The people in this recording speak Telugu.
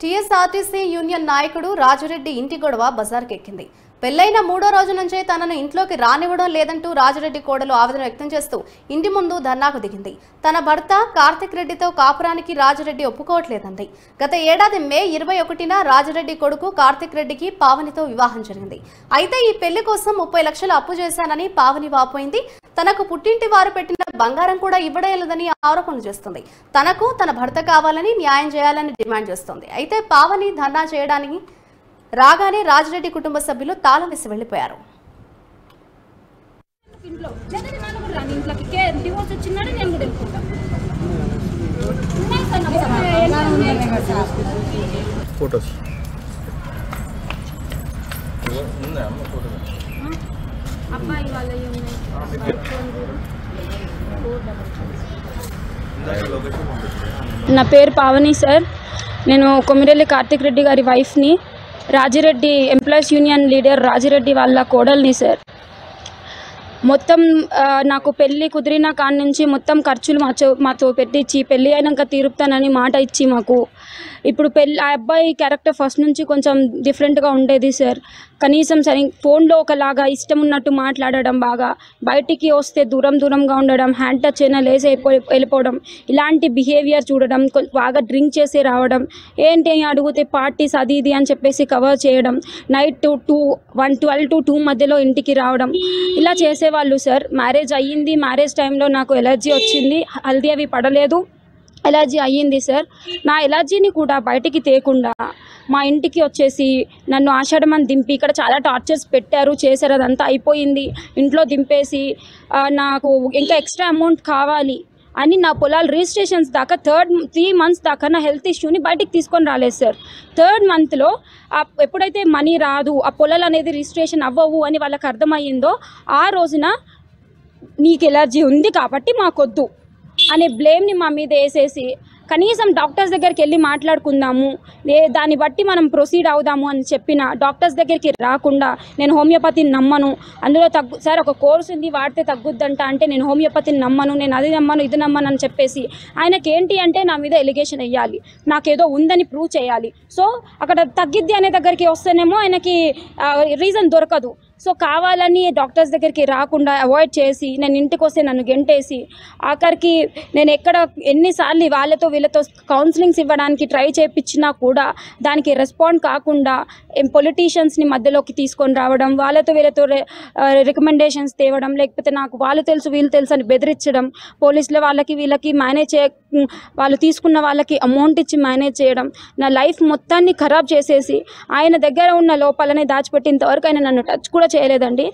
టీఎస్ఆర్టీసీ యూనియన్ నాయకుడు రాజురెడ్డి ఇంటి గొడవ బజార్కెక్కింది. పెళ్లైన 3వ రోజు నుంచే తనను ఇంట్లోకి రానివ్వడం లేదంటూ రాజురెడ్డి కోడలు ఆవేదన వ్యక్తం చేస్తూ ఇంటి ముందు ధర్నాకు దిగింది. తన భర్త కార్తిక్ రెడ్డితో కాపురానికి రాజురెడ్డి ఒప్పుకోవట్లేదంది. గత ఏడాది మే 21న రాజురెడ్డి కొడుకు కార్తిక్ రెడ్డికి పావనితో వివాహం జరిగింది. అయితే ఈ పెళ్లి కోసం 30 లక్షలు అప్పు చేశానని పావని వాపోయింది. తనకు పుట్టింటి వారు పెట్టిన బంగారం కూడా ఇవ్వడలేదని ఆరోపణలు చేస్తుంది. తనకు తన భర్త కావాలని న్యాయం చేయాలని డిమాండ్ చేస్తోంది. అయితే పావని ధర్నా చేయడానికి రాగానే రాజురెడ్డి కుటుంబ సభ్యులు తాళం వేసి వెళ్లిపోయారు. నా పేరు పావని సార్. నేను కొమిరెల్లి కార్తిక్ రెడ్డి గారి వైఫ్ని. Rajireddy employees union leader Rajireddy వాళ్ళ కోడల్ని సార్. మొత్తం నాకు పెళ్ళి కుదిరిన కాడ నుంచి మొత్తం ఖర్చులు మాతో పెట్టించి పెళ్ళి అయినాక తీరుపుతానని మాట ఇచ్చి మాకు ఇప్పుడు ఆ అబ్బాయి క్యారెక్టర్ ఫస్ట్ నుంచి కొంచెం డిఫరెంట్గా ఉండేది సార్. కనీసం సరే ఫోన్లో ఒకలాగా ఇష్టం ఉన్నట్టు మాట్లాడడం, బాగా బయటికి వస్తే దూరంగా ఉండడం, హ్యాండ్ టచ్ అయినా లేసి వెళ్ళిపోవడం, ఇలాంటి బిహేవియర్ చూడడం, బాగా డ్రింక్ చేసి రావడం, ఏంటి అడిగితే పార్టీస్ అది ఇది అని చెప్పేసి కవర్ చేయడం, నైట్ 12 to 2 మధ్యలో ఇంటికి రావడం, ఇలా చేసేవాళ్ళు సార్. మ్యారేజ్ అయ్యింది. మ్యారేజ్ టైంలో నాకు ఎలర్జీ వచ్చింది. హల్దీ అవి పడలేదు, ఎలర్జీ అయ్యింది సార్. నా ఎలర్జీని కూడా బయటికి తేకుండా మా ఇంటికి వచ్చేసి నన్ను ఆషాఢమని దింపి ఇక్కడ చాలా టార్చర్స్ పెట్టారు, చేశారు. అదంతా అయిపోయింది. ఇంట్లో దింపేసి నాకు ఇంకా ఎక్స్ట్రా అమౌంట్ కావాలి అని నా పొలాలు రిజిస్ట్రేషన్స్ దాకా 3 months దాకా నా హెల్త్ ఇష్యూని బయటికి తీసుకొని రాలేదు సార్. 3rd monthలో ఎప్పుడైతే మనీ రాదు, ఆ పొలాలు అనేది రిజిస్ట్రేషన్ అవ్వవు అని వాళ్ళకి అర్థమయ్యిందో ఆ రోజున నీకు ఎలర్జీ ఉంది కాబట్టి మాకొద్దు అనే బ్లేమ్ని మా మీద వేసేసి కనీసం డాక్టర్స్ దగ్గరికి వెళ్ళి మాట్లాడుకుందాము, దాన్ని బట్టి మనం ప్రొసీడ్ అవుదాము అని చెప్పిన డాక్టర్స్ దగ్గరికి రాకుండా నేను హోమియోపతిని నమ్మను, అందులో సార్ ఒక కోర్స్ ఉంది వాడితే తగ్గుద్దంట అంటే నేను హోమియోపతిని నమ్మను, నేను అది నమ్మను ఇది నమ్మను అని చెప్పేసి ఆయనకి ఏంటి అంటే నా మీద ఎలిగేషన్ వేయాలి, నాకేదో ఉందని ప్రూవ్ చేయాలి. సో అక్కడ తగ్గిద్ది అనే దగ్గరికి వస్తేనేమో ఆయనకి రీజన్ దొరకదు. సో కావాలని డాక్టర్స్ దగ్గరికి రాకుండా అవాయిడ్ చేసి నేను ఇంటికి వస్తే నన్ను గెంటేసి ఆఖరికి నేను ఎన్నిసార్లు వాళ్ళతో వీళ్ళతో కౌన్సిలింగ్స్ ఇవ్వడానికి ట్రై చేయించినా కూడా దానికి రెస్పాండ్ కాకుండా పొలిటీషియన్స్ని మధ్యలోకి తీసుకొని రావడం, వాళ్ళతో వీళ్ళతో రికమెండేషన్స్ తేవడం, లేకపోతే నాకు వాళ్ళు తెలుసు వీళ్ళు తెలుసు అని బెదిరించడం, పోలీసుల వాళ్ళకి వీళ్ళకి వాళ్ళు తీసుకున్న వాళ్ళకి అమౌంట్ ఇచ్చి మేనేజ్ చేయడం, నా లైఫ్ మొత్తాన్ని ఖరాబ్ చేసేసి ఆయన దగ్గర ఉన్న లోపాలని దాచిపెట్టేంతవరకు ఆయన నన్ను టచ్ కూడా చేయలేదండి.